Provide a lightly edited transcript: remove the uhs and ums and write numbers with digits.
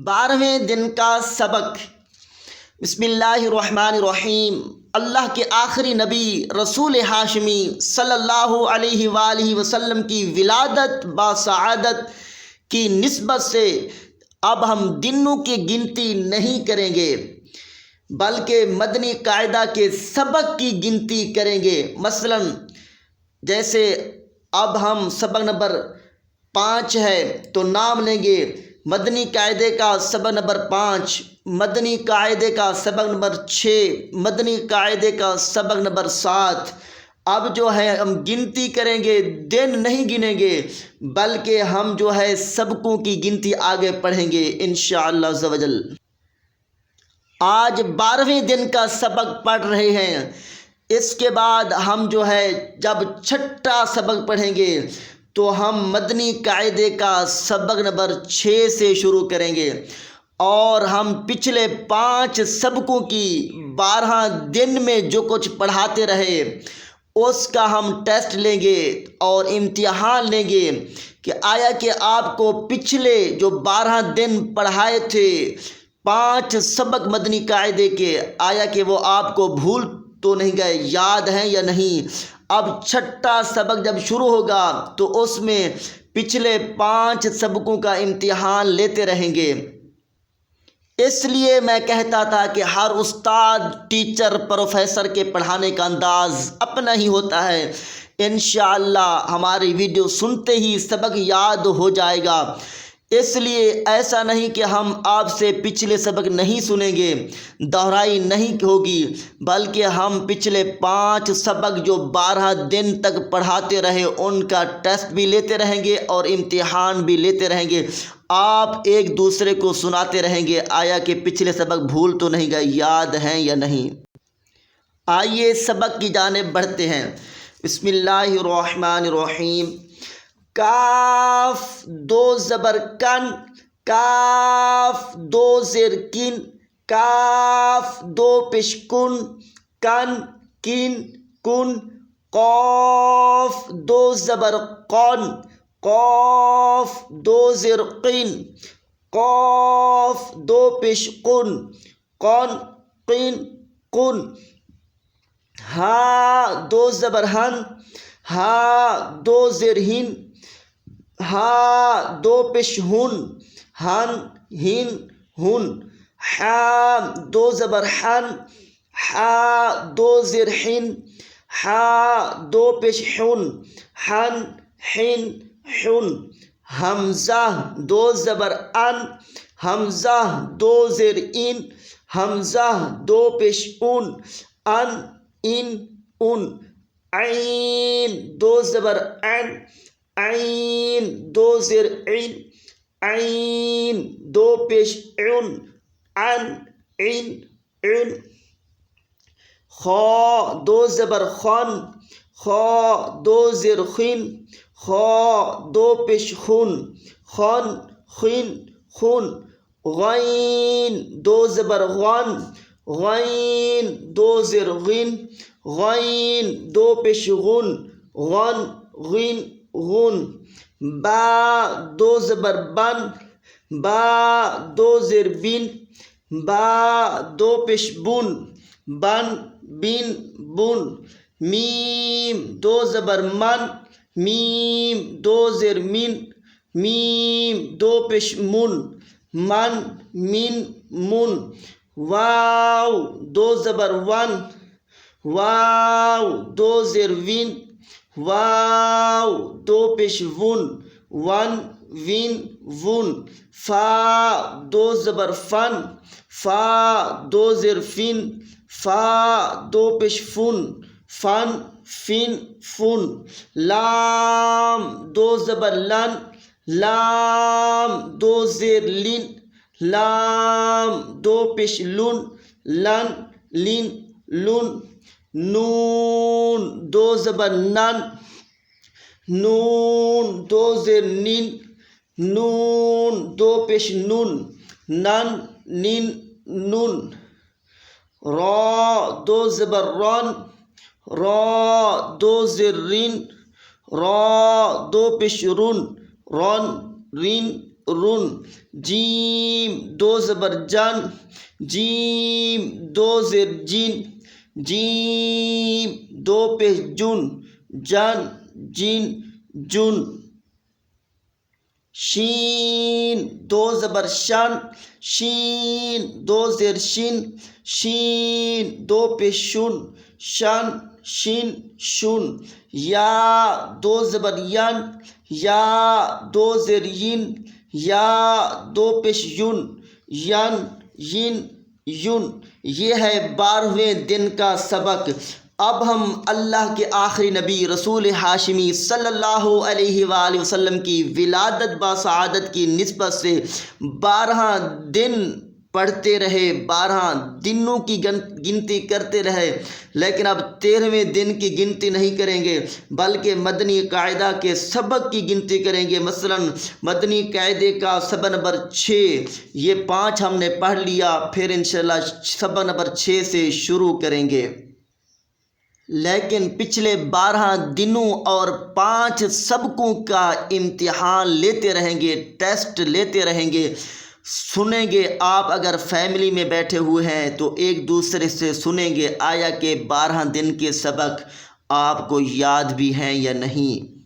12ویں دن کا سبق۔ بسم اللہ الرحمن الرحیم۔ اللہ کے آخری نبی رسول ہاشمی صلی اللہ علیہ وآلہ وسلم کی ولادت باسعادت کی نسبت سے اب ہم دنوں کی گنتی نہیں کریں گے بلکہ مدنی قاعدہ کے سبق کی گنتی کریں گے۔ مثلاً جیسے اب ہم سبق نمبر 5 ہے تو نام لیں گے مدنی قاعدے کا سبق نمبر 5، مدنی قاعدے کا سبق نمبر 6، مدنی قاعدے کا سبق نمبر 7۔ اب جو ہے ہم گنتی کریں گے، دن نہیں گنیں گے بلکہ ہم جو ہے سبقوں کی گنتی آگے پڑھیں گے انشاءاللہ عز و جل۔ آج 12ویں دن کا سبق پڑھ رہے ہیں، اس کے بعد ہم جو ہے جب چھٹا سبق پڑھیں گے تو ہم مدنی قاعدے کا سبق نمبر 6 سے شروع کریں گے، اور ہم پچھلے 5 سبقوں کی 12 دن میں جو کچھ پڑھاتے رہے اس کا ہم ٹیسٹ لیں گے اور امتحان لیں گے کہ آیا کہ آپ کو پچھلے جو 12 دن پڑھائے تھے 5 سبق مدنی قاعدے کے، آیا کہ وہ آپ کو بھول تو نہیں گئے، یاد ہیں یا نہیں۔ اب چھٹا سبق جب شروع ہوگا تو اس میں پچھلے 5 سبقوں کا امتحان لیتے رہیں گے۔ اس لیے میں کہتا تھا کہ ہر استاد، ٹیچر، پروفیسر کے پڑھانے کا انداز اپنا ہی ہوتا ہے۔ انشاءاللہ ہماری ویڈیو سنتے ہی سبق یاد ہو جائے گا، اس لیے ایسا نہیں کہ ہم آپ سے پچھلے سبق نہیں سنیں گے، دہرائی نہیں ہوگی، بلکہ ہم پچھلے 5 سبق جو 12 دن تک پڑھاتے رہے ان کا ٹیسٹ بھی لیتے رہیں گے اور امتحان بھی لیتے رہیں گے۔ آپ ایک دوسرے کو سناتے رہیں گے آیا کہ پچھلے سبق بھول تو نہیں گئے، یاد ہیں یا نہیں۔ آئیے سبق کی جانب بڑھتے ہیں۔ بسم اللہ الرحمن الرحیم۔ کاف 2 زبر کن، کاف 2 زیر کن، کاف 2 پیش کن، کن کن کن۔ قاف 2 زبر قن، قاف 2 زیر قن، قاف 2 پیش قن، قن قن قن۔ ہا 2 زبر ہن، ہا 2 زیر ہن، ہا 2 پیش ہن، ہن ہن ہن۔ ہا 2 زبر ہن، ہا 2 زیر ہن، ہا 2 پیش ہن، ہن ہن ہن۔ حمزہ 2 زبر ان، حمزہ 2 زیر ان، حمزہ 2 پیش ان، ان ان ان۔ عین 2 زبر ان، عین 2 زیر عین، عین 2 پیش عن، ان عن عن۔ خا 2 زبر خن، خا 2 زیر خن، خا 2 پیش خن، خن خن خن۔ غین 2 زبر غن، غین 2 زیر غن، غین 2 پیش غن، غن غن غن۔ با 2 زبر بن، با 2 زیر بن، با 2 پیش بن، بن بن بن۔ میم 2 زبر من، میم 2 زیر من، میم 2 پیش من، من من من۔ واو 2 زبر ون، واو 2 زیر ون، واو 2 پیش ون، ون ون ون۔ فا 2 زبر فن، فا 2 زیر فن، فا 2 پیش فن، فن فن فن۔ لام 2 زبر لن، لام 2 زیر لن، لام 2 پیش لن، لن لن لن۔ نون 2 زبر نن، نون 2 زیر نن، نون 2 پیش نن، نن نن نن۔ را 2 زبر رن، را 2 زیر رن، را 2 پیش رن، رن رن رن، جیم دو زبر جن، جیم دو زیر جن، جیم دو پیش جن، جن جن جن، شین دو زبر شن، شین دو زیر شن، شین دو پیش شن، شن شن شن، یا دو زبر ین، یا دو زیر ین، یا دو پیش یون، ین ین یون۔ یہ ہے 12ویں دن کا سبق۔ اب ہم اللہ کے آخری نبی رسول ہاشمی صلی اللہ علیہ وآلہ وسلم کی ولادت بسعادت کی نسبت سے 12 دن پڑھتے رہے، 12 دنوں کی گنتی کرتے رہے، لیکن اب 13ویں دن کی گنتی نہیں کریں گے بلکہ مدنی قاعدہ کے سبق کی گنتی کریں گے۔ مثلا مدنی قاعدے کا سبق نمبر 6، یہ 5 ہم نے پڑھ لیا، پھر انشاءاللہ سبق نمبر 6 سے شروع کریں گے۔ لیکن پچھلے 12 دنوں اور 5 سبقوں کا امتحان لیتے رہیں گے، ٹیسٹ لیتے رہیں گے، سنیں گے۔ آپ اگر فیملی میں بیٹھے ہوئے ہیں تو ایک دوسرے سے سنیں گے آیا کہ 12 دن کے سبق آپ کو یاد بھی ہیں یا نہیں۔